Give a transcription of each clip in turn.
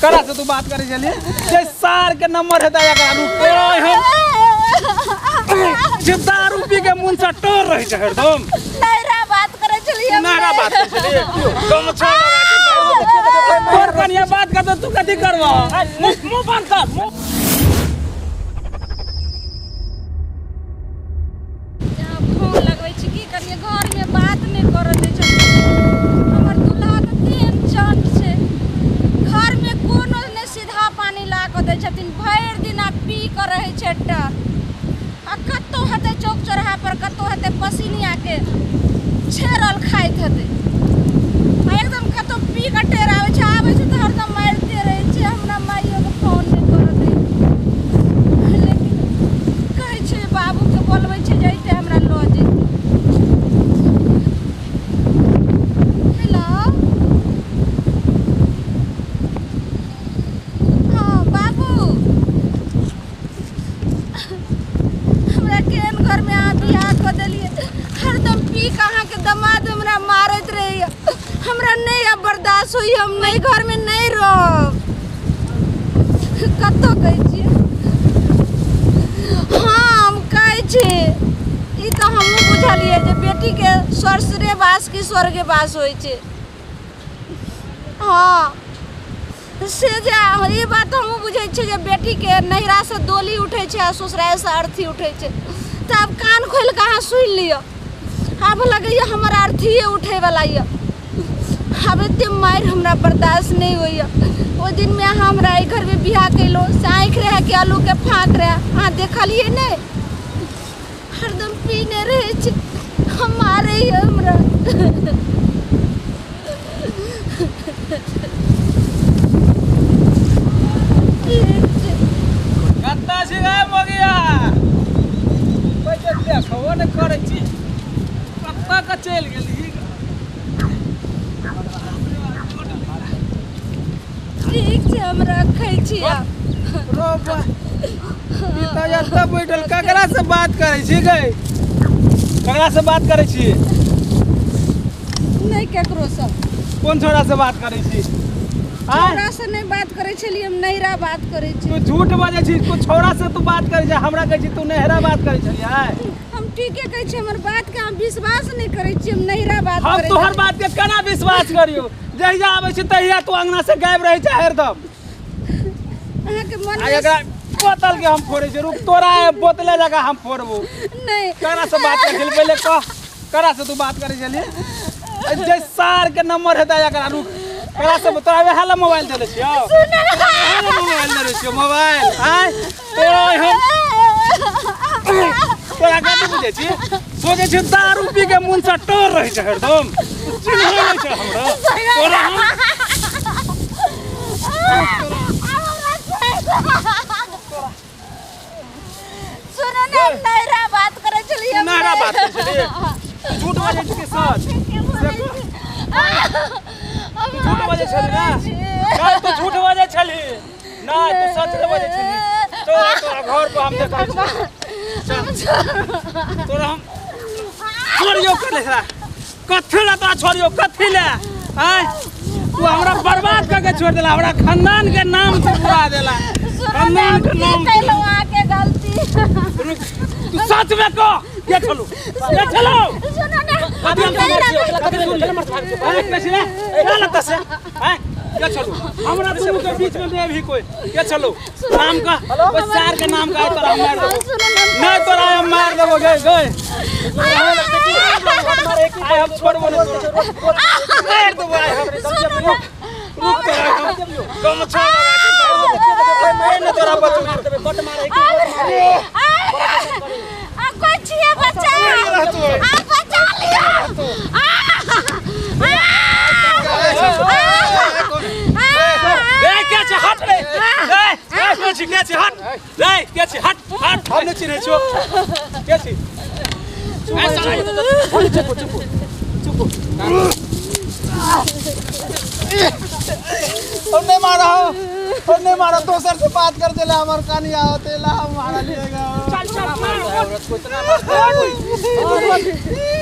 करा से तू बात करे चलिए जे सार के नंबर है दया करा रुक जे दारू पी के मुंह से टोर रही है हरदम नैरा बात करे चलिए नैरा बात करे चलिए तुम छोड़ और कनिया बात कर तू कथि करवा मुंह बंद कर फोन लगबै छी की करिए घर में बात नहीं कर दे छै हमर दूल्हा के तीन चंद छै घर में कोनो ने सीधा पानी ला के दै छथिन भरि दिन पी के रहे छै डर आ कत्तो हते चौक चौराहा पर कत्तो हते पसीनिया के छेरल खाइत हते आ एकदम कत्तो पी के टेरावे छै आबै छै त हरदम मारते रहे छै हमरा माइयो के फोन नहीं कर दे लेकिन कहै छै बाबू के बोलबै छै जइते हमरा लो जे हेलो हाँ बाबू हमरा केहन घर में अहाँ बियाह कऽ देलियै हरदम पी के अहाँके दमाद हमरा मारैत रहैया हमरा नहीं अब बर्दाश्त होई हम नहीं घर में नहीं रहब कत्तो कहै छियै हाँ हम कहै छी ई तो हमहूँ बुझलियै जे बेटी के स्वर्गवास की स्वर्गवास होइ छै हाँ से जे ई बात हमहूँ बुझै छियै जे बेटी के नैहरा से डोली उठै छै आ ससुराल से अर्थी उठै छै तऽ आब कान खोलि कऽ अहाँ सुनि लिअ आब लगैया हमर अर्थीये उठै वाला यऽ आब एते मारि हमरा बर्दाश्त नहीं होइया ओ दिन में अहाँ हमरा एहि घर में बियाह कैलो से आँखि रहे कि आलू के फाँक रहे अहाँ देखलियै नहीं हरदम पीने रहे छै हम मारे हमरा कत्ता छी गे मोगिया पैसे देखबो नहीं करै छी कत्ता के चलि गेली ठीक छै हम रखै छी रो पिता जत्ता बैठल ककरा से बात करै छी गे ककरा से बात करै छी नहीं केकरो से कोन छोरा से बात करै छी छोरा से नहीं बात करै छलियै हम नैरा बात करै छी तू झूठ बाजै छी तू छोरा से तू बात करै छै हमरा कहै छी तू नहरा बात करै छलियै हम ठीके कहै छी हमर बात के अहाँ विश्वास नहीं करै छी हम नैरा बात हम करै तोहर बात के केना विश्वास करियो जहिया आबै छी तहिया तू अंगना से गायब रहै छै हरदम अहाँ के मन आ एकरा बोतल के हम फोड़े छै रुक तोरा बोतले जगह हम फोड़बो नहीं ककरा से बात करै छलियै पहिले कह ककरा से तू बात करै छलियै जे सार के नंबर है दया करा रुक ककरा से तोरा वएह ला मोबाइल देले छियो मोबाइल देले छियो मोबाइल आय तोरा कथी बुझै छी सोचे छी दारू पी के मुंह से टोर रही छै हरदम चिन्ह नहीं छै हमरा तोरा हम सुनो ना नैरा बात करे चलिए नैरा बात करे चलिए झूठ बाजै छी के सच झूठ बाजै छली ना का तू झूठ बाजै छली ना तू सच बाजै छली तोरा घर पर हम देखै छी तोरा हम छोड़ियो करे ला कथि ला तोरा छोड़ियो कथि ला हैं तू हमरा बर्बाद करके छोड़ देला हमरा खानदान के नाम से बुरा देला खानदान के नाम कैलो आके गलती तू सच में कह के चलो सुनो ना कथि हम कथि सुन ले मत कैसे ना क्या लगता से हैं के चलो हमरा दोनों के बीच में भी कोई के चलो नाम का कोई सार के नाम का तोरा हम मार देबो नहीं तोरा हम मार देबो गए हम छोड़बो नहीं मार देबो रुक कम छोड़ मैं न तोरा बट मारे आ कोई छिए बच्चा आ बचा लिया क्या छे हट रे क्या छे हट रे क्या छे हट हम नहीं चिन्हे छो क्या छे चुप और नहीं मारा हो और नहीं मारा तो सर से बात कर देला हमार कानी आओ तेला हमारा लेगा चल औरत को इतना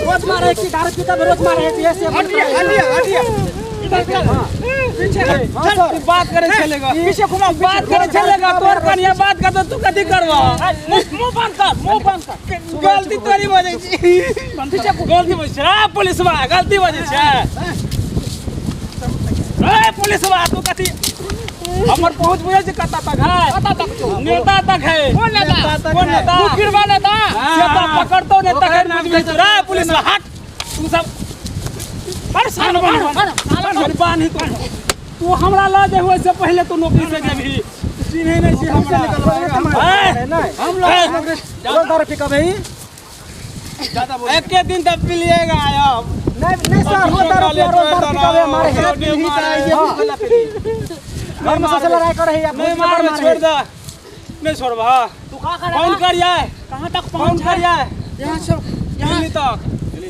रोज मारे की दारू पीता रोज मारे ऐसे हटिया बात करे चलेगा पीछे घुमा बात करे चलेगा तोर कनिया बात कर तू कथी करबा मुंह बंद कर गलती तोरी वजह छी पीछे गलती वजह छै पुलिसवा गलती वजह छै ए पुलिसवा तू कथी हमर पहुंच बुझे छै कता तक है नेता तक है कौन नेता मुखिया नेता सेता पकड़तो नेता है बुझबे रे पुलिसवा हट तू सब परेशान बन ही तू हमरा ला दे हुए से पहले तू नौकरी से जेबही चिन्हे नहीं छी हमरा हम लोग 10 रुपया भाई ज्यादा बोल एक के दिन तक पिलिएगा अब नहीं सर 10 रुपया हमारे ही कराइए वाला पे घर में सबसे लड़ाई कर रही है नहीं मार छोड़ दे नहीं छोड़बा तू का कर कौन करिया कहां तक पहुंच करिया यहां से दिल्ली तक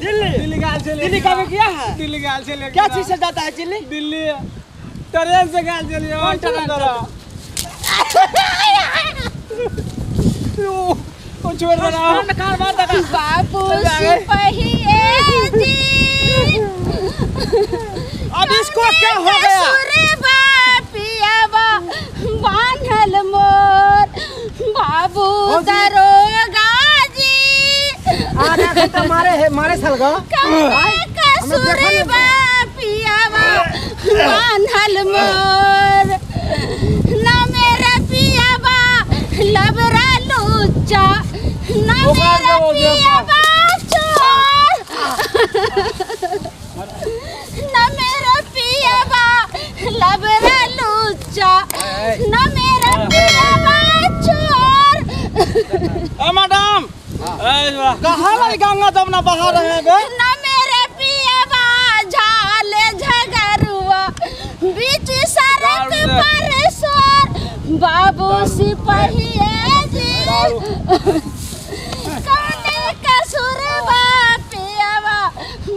दिल्ली गाल से दिल्ली का में क्या है दिल्ली गाल से ले क्या चीज से जाता है दिल्ली ट्रेन से गाल चली और ट्रेन तो छोड़ दे ना कार बात का बाबू सिपाही जी अब इसको क्या हो गया सुरे बापियावा बांधल मोर बाबू दरोगा जी अरे तो मारे सलगा सुरे बापियावा बांधल मोर ना मेरा पियावा लबरा लुच्चा ना मेरा पियावा चोर ना मेरा पियावा लबरा लुच्चा ना मेरा पियावा चोर ए मैडम कहां लाई गंगा जमुना बहा रहे बे ना मेरे पियावा झाले झगरुआ बीच सड़क पर सोर बाबू सिपाही जी कौने कसूर पियावा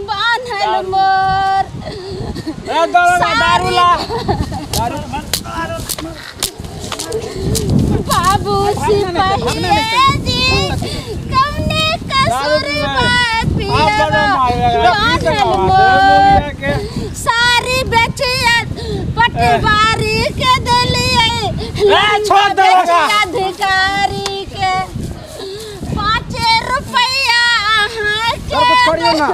बांधल मोर दारू ला बाबू सिपाही जी कौने कसूर पियावा बांधल मोर सारी बेचियत पटवारी के दलिए छोड़ देगा अधिकारी के 5 रुपया सर कुछ करियो ना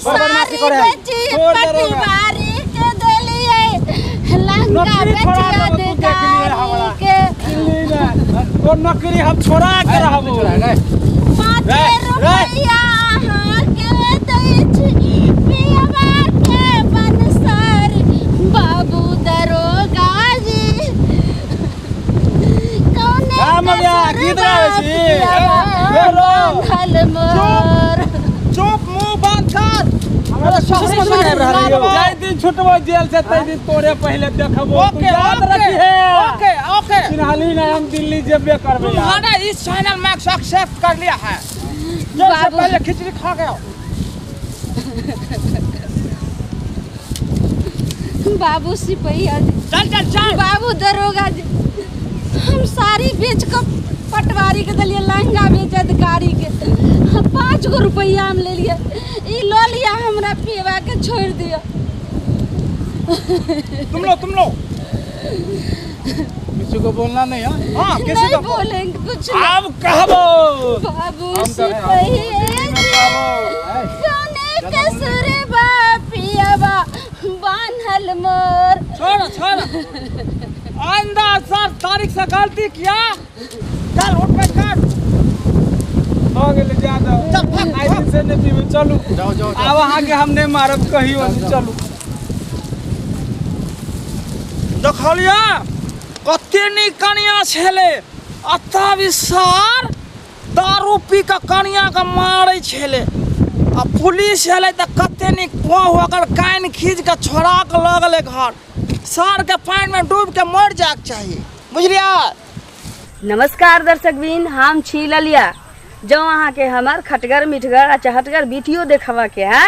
सारी बेचियत पटवारी के दलिए लंका बेचियत अधिकारी के तो नौकरी हम छोड़ा के रहबो 5 रुपया के दै छी पियवा के बनसर बाबू दरोगा जी कौने गीत गावे छी हल मोर चुप मुंह बंद कर हमरा चश्मा लगा रहल है जाय दिन छुटबो जेल से तै दिन तोरे पहले देखबो तू याद रखी है ओके फिलहाली ना हम दिल्ली जेबे करबे तुम्हारा इस चैनल में सक्सेस कर लिया है जब पहले खिचड़ी खा गया बाबू सिपहिया जी चल बाबू दरोगा जी हम सारी बेच कर पटवारी के दलिए लहंगा बेच अधिकारी के 5 रुपया हम ले लिए ई लो लिया हमरा पीवा के छोड़ दिया तुम लो किसी को बोलना नहीं है हां किसी नहीं को बोलेंगे कुछ अब कहबो बाबू सिपहिया कौने कसुर बापियावा बांधल मोर छोड़ आइंदा 7 तारीख से गलती किया चल उठ बैठ कर हो गेले ज्यादा आई दिन से नहीं पीबे चलू जाओ अब वहां के हम नहीं मारब कहियो चलू देखलिया कते नी कनिया छले अत्ता विसार दारू पी के कनिया के मारै छले आ पुलिस छले त कते नी को होकर कान खींच के छोड़ा के लगले घर सार के पानी में डूब के मर जाक चाहिए बुझलिया नमस्कार दर्शक बिन हम छी ललिया जो अहाँ के हमार खटगर मिठगर आ चहटगर वीडियो देखवा के है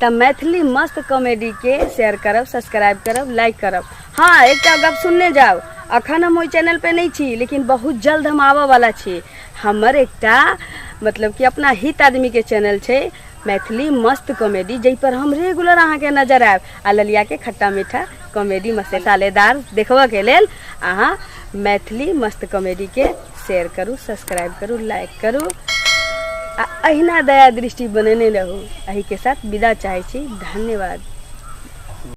तब मैथिली मस्त कॉमेडी के शेयर करब सब्सक्राइब करब लाइक करब। हाँ एक गप सुनने जाओ अखन हम ओई चैनल पे नहीं छी लेकिन बहुत जल्द हम आवा वाला छी। हमर एकटा मतलब कि अपना हित आदमी के चैनल छे मैथिली मस्त कॉमेडी जै पर हम रेगुलर अहाँ के नजर आयब आ ललिया के खट्टा मीठा कॉमेडी मसालेदार देखबऽ के लेल अहाँ मैथिली मस्त कॉमेडी के शेयर करू, सब्सक्राइब करू, लाइक करू आ अहिना दया दृष्टि बनेने रहू। एही के साथ विदा चाहै छी। धन्यवाद।